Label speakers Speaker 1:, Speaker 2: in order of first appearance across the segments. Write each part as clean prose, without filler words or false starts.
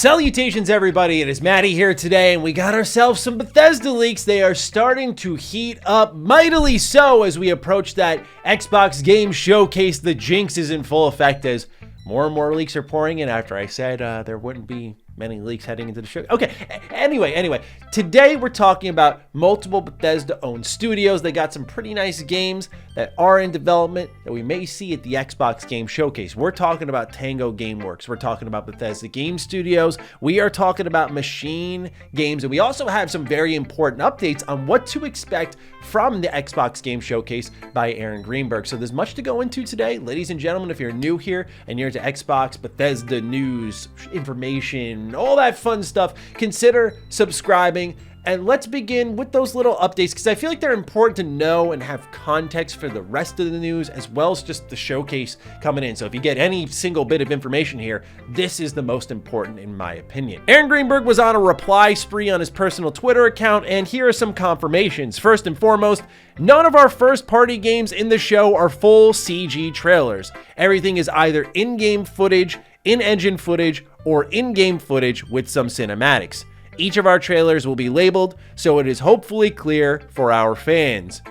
Speaker 1: Salutations everybody, it is Matty here today and we got ourselves some Bethesda leaks. They are starting to heat up mightily so as we approach that Xbox Game Showcase. The jinx is in full effect as more and more leaks are pouring in after I said there wouldn't be many leaks heading into the show. Okay, anyway, today we're talking about multiple Bethesda-owned studios. They got some pretty nice games that are in development that we may see at the Xbox Game Showcase. We're talking about Tango Gameworks. We're talking about Bethesda Game Studios. We are talking about Machine Games. And we also have some very important updates on what to expect from the Xbox Game Showcase by Aaron Greenberg. So there's much to go into today. Ladies and gentlemen, if you're new here and you're into Xbox, Bethesda news, information, all that fun stuff, consider subscribing. And let's begin with those little updates because I feel like they're important to know and have context for the rest of the news as well as just the showcase coming in. So if you get any single bit of information here, this is the most important in my opinion. Aaron Greenberg was on a reply spree on his personal Twitter account, and here are some confirmations. First and foremost, none of our first-party games in the show are full CG trailers. Everything is either in-game footage, in-engine footage, or in-game footage with some cinematics. Each of our trailers will be labeled, so it is hopefully clear for our fans.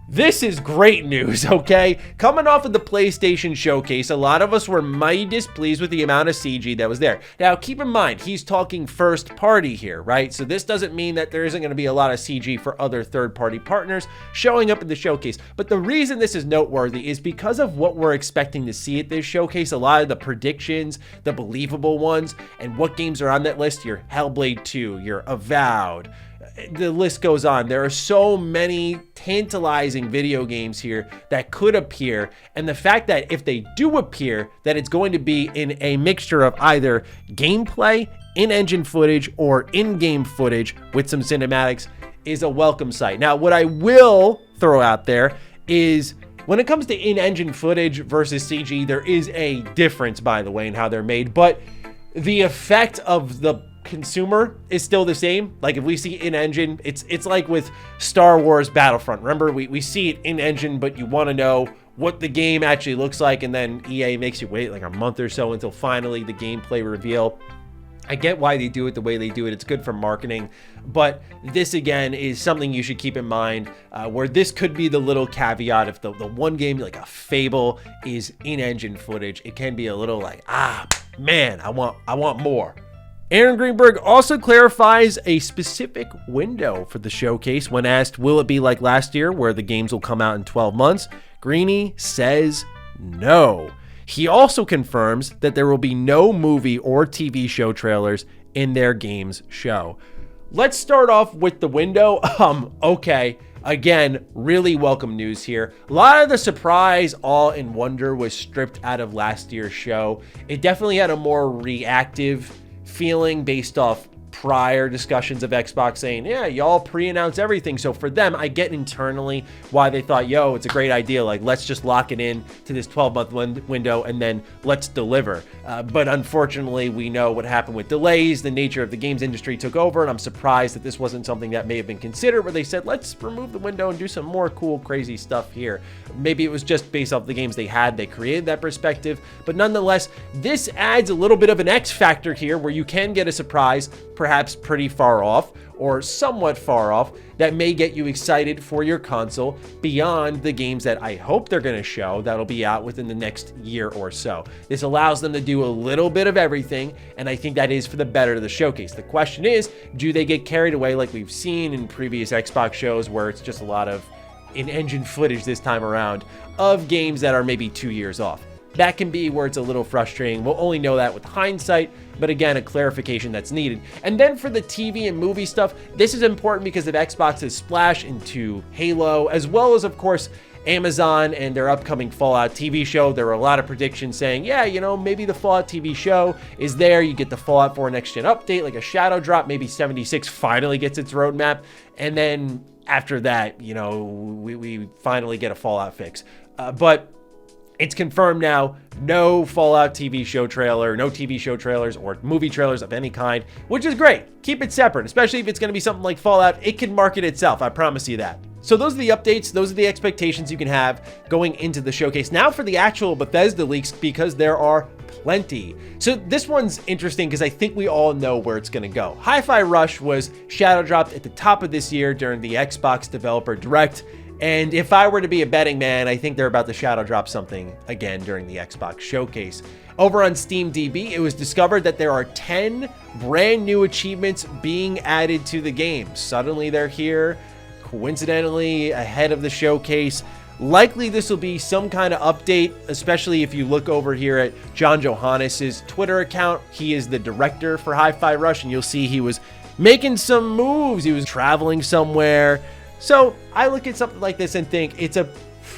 Speaker 1: This is great news, okay? Coming off of the PlayStation Showcase, a lot of us were mighty displeased with the amount of CG that was there. Now, keep in mind, he's talking first party here, right? So this doesn't mean that there isn't going to be a lot of CG for other third-party partners showing up in the showcase. But the reason this is noteworthy is because of what we're expecting to see at this showcase. A lot of the predictions, the believable ones, and what games are on that list. Your Hellblade 2, your Avowed. The list goes on. There are so many tantalizing video games here that could appear, and the fact that if they do appear, that it's going to be in a mixture of either gameplay, in-engine footage, or in-game footage with some cinematics is a welcome sight. Now, what I will throw out there is when it comes to in-engine footage versus CG, there is a difference, by the way, in how they're made, but the effect of the consumer is still the same. Like if we see in-engine, it's like with Star Wars Battlefront. Remember, we see it in-engine, but you want to know what the game actually looks like, and then EA makes you wait like a month or so until finally the gameplay reveal. I get why they do it the way they do it. It's good for marketing. But this, again, is something you should keep in mind where this could be the little caveat. If the one game, like a Fable, is in-engine footage, it can be a little like, man, I want more. Aaron Greenberg also clarifies a specific window for the showcase. When asked, will it be like last year where the games will come out in 12 months? Greeny says no. He also confirms that there will be no movie or TV show trailers in their games show. Let's start off with the window. Okay. Again, really welcome news here. A lot of the surprise, awe, and wonder was stripped out of last year's show. It definitely had a more reactive feeling based off prior discussions of Xbox saying, yeah, y'all pre-announce everything. So for them, I get internally why they thought, yo, it's a great idea. Like, let's just lock it in to this 12-month window and then let's deliver. But unfortunately, we know what happened with delays. The nature of the games industry took over, and I'm surprised that this wasn't something that may have been considered where they said, let's remove the window and do some more cool, crazy stuff here. Maybe it was just based off the games they had. They created that perspective. But nonetheless, this adds a little bit of an X factor here where you can get a surprise, perhaps pretty far off or somewhat far off, that may get you excited for your console beyond the games that I hope they're going to show that'll be out within the next year or so. This allows them to do a little bit of everything, and I think that is for the better of the showcase. The question is, do they get carried away like we've seen in previous Xbox shows where it's just a lot of in-engine footage this time around of games that are maybe 2 years off? That can be where it's a little frustrating. We'll only know that with hindsight, but again, a clarification that's needed. And then for the TV and movie stuff, this is important because of Xbox's splash into Halo, as well as, of course, Amazon and their upcoming Fallout TV show. There were a lot of predictions saying, yeah, you know, maybe the Fallout TV show is there. You get the Fallout 4 Next Gen update, like a shadow drop. Maybe 76 finally gets its roadmap. And then after that, you know, we finally get a Fallout fix. But it's confirmed now, no Fallout TV show trailer, no TV show trailers or movie trailers of any kind, which is great. Keep it separate, especially if it's going to be something like Fallout. It can market itself, I promise you that. So those are the updates. Those are the expectations you can have going into the showcase. Now for the actual Bethesda leaks, because there are plenty. So this one's interesting because I think we all know where it's going to go. HiFi Rush was shadow dropped at the top of this year during the Xbox Developer Direct. And if I were to be a betting man, I think they're about to shadow drop something again during the Xbox Showcase. Over on SteamDB, it was discovered that there are 10 brand new achievements being added to the game. Suddenly they're here, coincidentally ahead of the showcase. Likely this will be some kind of update, especially if you look over here at John Johannes' Twitter account. He is the director for HiFi Rush, and you'll see he was making some moves. He was traveling somewhere. So I look at something like this and think it's a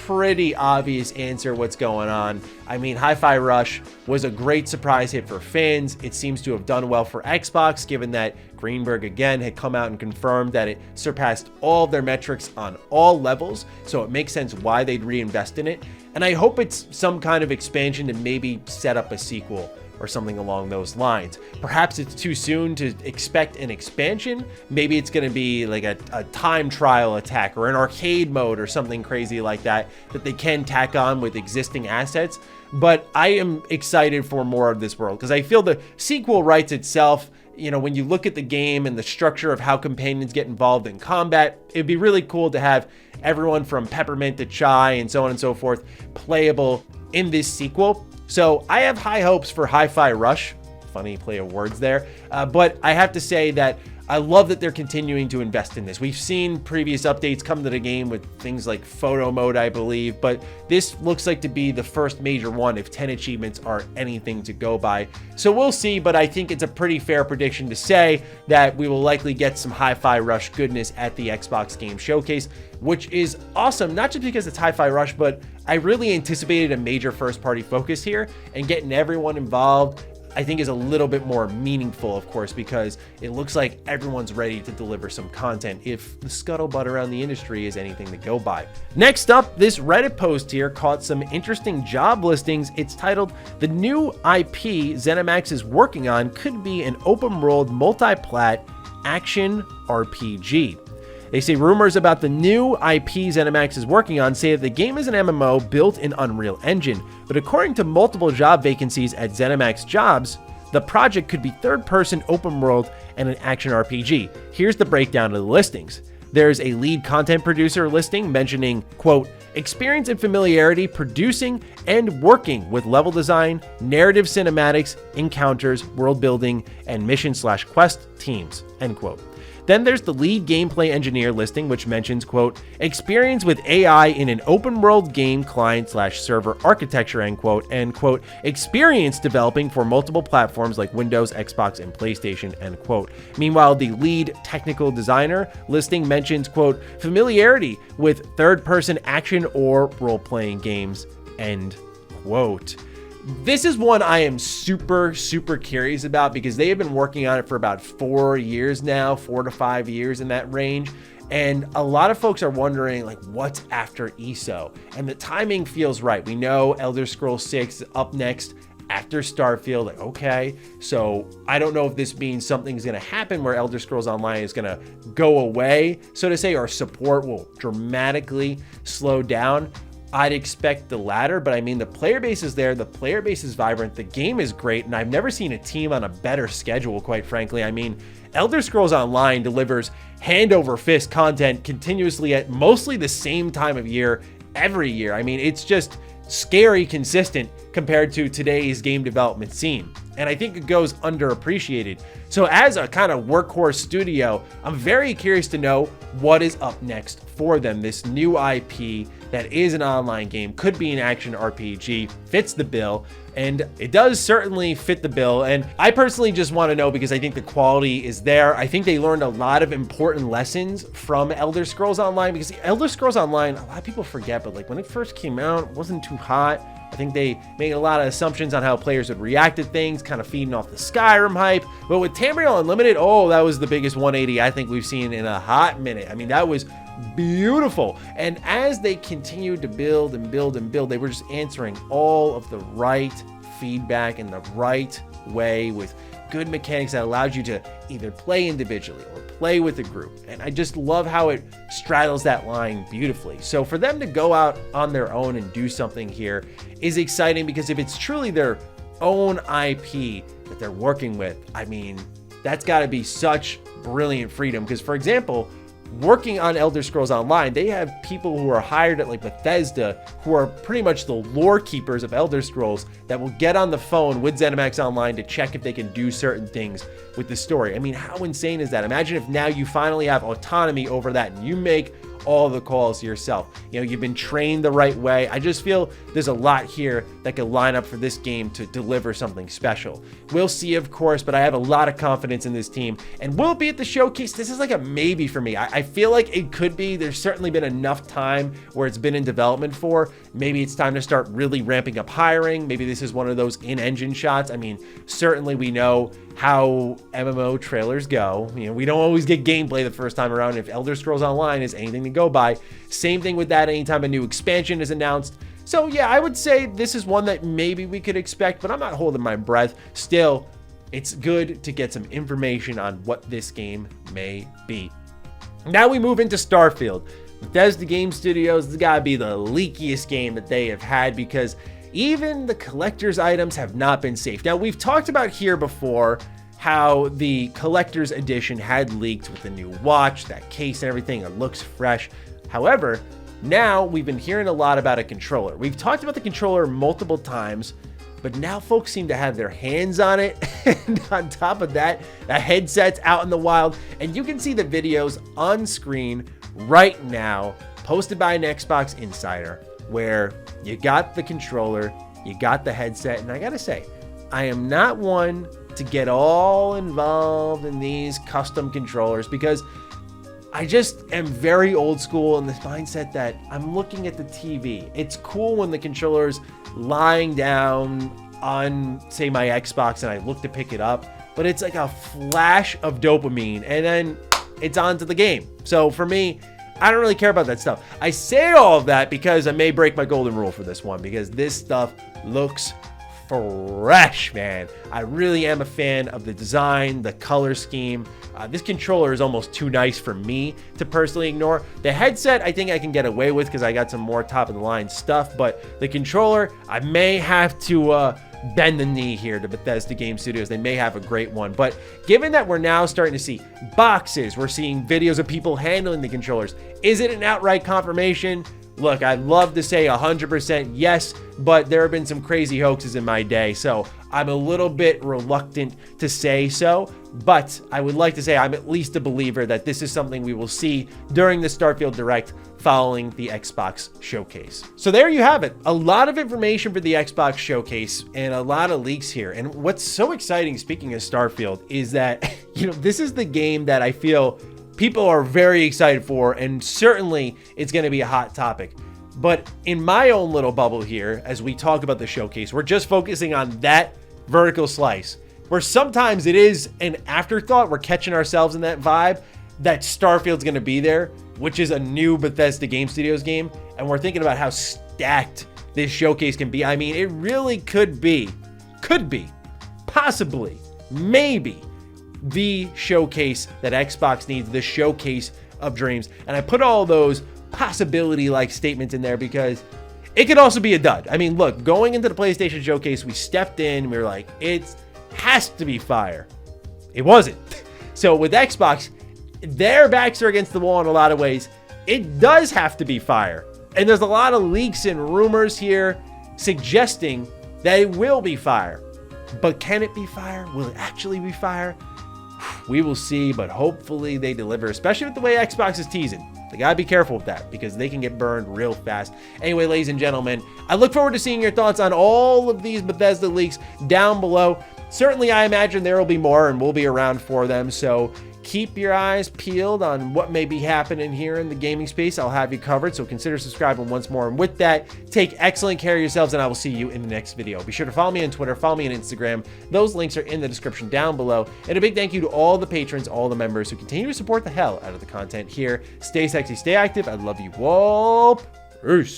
Speaker 1: pretty obvious answer what's going on. I mean, HiFi Rush was a great surprise hit for fans. It seems to have done well for Xbox, given that Greenberg again had come out and confirmed that it surpassed all of their metrics on all levels. So it makes sense why they'd reinvest in it. And I hope it's some kind of expansion to maybe set up a sequel or something along those lines. Perhaps it's too soon to expect an expansion. Maybe it's going to be like a time trial attack or an arcade mode or something crazy like that they can tack on with existing assets. But I am excited for more of this world because I feel the sequel writes itself. You know, when you look at the game and the structure of how companions get involved in combat, it'd be really cool to have everyone from Peppermint to Chai and so on and so forth playable in this sequel. So I have high hopes for HiFi Rush. Funny play of words there. But I have to say that I love that they're continuing to invest in this. We've seen previous updates come to the game with things like photo mode, I believe, but this looks like to be the first major one if 10 achievements are anything to go by. So we'll see, but I think it's a pretty fair prediction to say that we will likely get some HiFi Rush goodness at the Xbox Game Showcase, which is awesome, not just because it's HiFi Rush, but I really anticipated a major first-party focus here, and getting everyone involved I think is a little bit more meaningful, of course, because it looks like everyone's ready to deliver some content if the scuttlebutt around the industry is anything to go by. Next up, this Reddit post here caught some interesting job listings. It's titled, "The new IP ZeniMax is working on could be an open-world multi-plat action RPG." They say rumors about the new IP ZeniMax is working on say that the game is an MMO built in Unreal Engine, but according to multiple job vacancies at ZeniMax Jobs, the project could be third-person open world and an action RPG. Here's the breakdown of the listings. There's a lead content producer listing mentioning, quote, experience and familiarity producing and working with level design, narrative cinematics, encounters, world building, and mission/quest teams, end quote. Then there's the lead gameplay engineer listing, which mentions, quote, experience with AI in an open world game client/server architecture, end quote, and, quote, experience developing for multiple platforms like Windows, Xbox, and PlayStation, end quote. Meanwhile, the lead technical designer listing mentions, quote, familiarity with third-person action or role-playing games, end quote. This is one I am super curious about because they have been working on it for about 4 years now, 4 to 5 years in that range. And a lot of folks are wondering, like, what's after ESO? And the timing feels right. We know Elder Scrolls 6 is up next after Starfield. Like, okay, so I don't know if this means something's going to happen where Elder Scrolls Online is going to go away, so to say, or support will dramatically slow down. I'd expect the latter, but I mean, the player base is there, the player base is vibrant, the game is great, and I've never seen a team on a better schedule, quite frankly. I mean, Elder Scrolls Online delivers hand over fist content continuously at mostly the same time of year every year. I mean, it's just scary consistent compared to today's game development scene. And I think it goes underappreciated. So as a kind of workhorse studio, I'm very curious to know what is up next for them. This new IP that is an online game, could be an action RPG, fits the bill, and it does certainly fit the bill. And I personally just want to know because I think the quality is there. I think they learned a lot of important lessons from Elder Scrolls Online, because Elder Scrolls Online, a lot of people forget, but like when it first came out, it wasn't too hot. I think they made a lot of assumptions on how players would react to things, kind of feeding off the Skyrim hype. But with Tamriel Unlimited, oh, that was the biggest 180 I think we've seen in a hot minute. I mean, that was beautiful. And as they continued to build and build and build, they were just answering all of the right feedback in the right way with good mechanics that allowed you to either play individually or play with a group. And I just love how it straddles that line beautifully. So for them to go out on their own and do something here is exciting, because if it's truly their own IP that they're working with. I mean, that's got to be such brilliant freedom. Because, for example, working on Elder Scrolls Online, they have people who are hired at like Bethesda who are pretty much the lore keepers of Elder Scrolls that will get on the phone with ZeniMax Online to check if they can do certain things with the story. I mean, how insane is that? Imagine if now you finally have autonomy over that and you make all the calls yourself. You know, you've been trained the right way. I just feel there's a lot here that could line up for this game to deliver something special. We'll see, of course, but I have a lot of confidence in this team. And will it be at the showcase? This is like a maybe for me. I feel like it could be. There's certainly been enough time where it's been in development for. Maybe it's time to start really ramping up hiring. Maybe this is one of those in-engine shots. I mean, certainly we know how MMO trailers go. You know, we don't always get gameplay the first time around. If Elder Scrolls Online is anything to go by, same thing with that anytime a new expansion is announced. So yeah, I would say this is one that maybe we could expect, but I'm not holding my breath. Still, it's good to get some information on what this game may be. Now we move into Starfield. Bethesda Game Studios has got to be the leakiest game that they have had, because even the collector's items have not been safe. Now, we've talked about here before how the collector's edition had leaked with the new watch, that case and everything. It looks fresh. However, now we've been hearing a lot about a controller. We've talked about the controller multiple times, but now folks seem to have their hands on it. And on top of that, the headset's out in the wild. And you can see the videos on screen right now, posted by an Xbox insider, where you got the controller, you got the headset, and I gotta say, I am not one to get all involved in these custom controllers, because I just am very old school in this mindset that I'm looking at the TV. It's cool when the controller's lying down on, say, my Xbox and I look to pick it up, but it's like a flash of dopamine and then it's on to the game. So for me, I don't really care about that stuff. I say all of that because I may break my golden rule for this one, because this stuff looks fresh, man. I really am a fan of the design, the color scheme. This controller is almost too nice for me to personally ignore. The headset, I think I can get away with because I got some more top of the line stuff, but the controller, I may have to bend the knee here to Bethesda Game Studios. They may have a great one, but given that we're now starting to see boxes, we're seeing videos of people handling the controllers, is it an outright confirmation? Look, I'd love to say 100% yes, but there have been some crazy hoaxes in my day, so I'm a little bit reluctant to say so, but I would like to say I'm at least a believer that this is something we will see during the Starfield Direct following the Xbox showcase. So there you have it. A lot of information for the Xbox showcase and a lot of leaks here. And what's so exciting, speaking of Starfield, is that, you know, this is the game that I feel people are very excited for, and certainly it's going to be a hot topic. But in my own little bubble here, as we talk about the showcase, we're just focusing on that vertical slice, where sometimes it is an afterthought. We're catching ourselves in that vibe that Starfield's going to be there, which is a new Bethesda Game Studios game. And we're thinking about how stacked this showcase can be. I mean, it really could be, possibly, maybe the showcase that Xbox needs, the showcase of dreams. And I put all those possibility-like statements in there because it could also be a dud. I mean, look, going into the PlayStation showcase, we stepped in, we were like, it has to be fire. It wasn't. So with Xbox, their backs are against the wall in a lot of ways. It does have to be fire. And there's a lot of leaks and rumors here suggesting that it will be fire. But can it be fire? Will it actually be fire? We will see, but hopefully they deliver, especially with the way Xbox is teasing. They gotta be careful with that because they can get burned real fast. Anyway, ladies and gentlemen, I look forward to seeing your thoughts on all of these Bethesda leaks down below. Certainly, I imagine there will be more and we'll be around for them, so keep your eyes peeled on what may be happening here in the gaming space. I'll have you covered, so consider subscribing once more. And with that, take excellent care of yourselves, and I will see you in the next video. Be sure to follow me on Twitter, follow me on Instagram. Those links are in the description down below. And a big thank you to all the patrons, all the members who continue to support the hell out of the content here. Stay sexy, stay active. I love you all. Peace.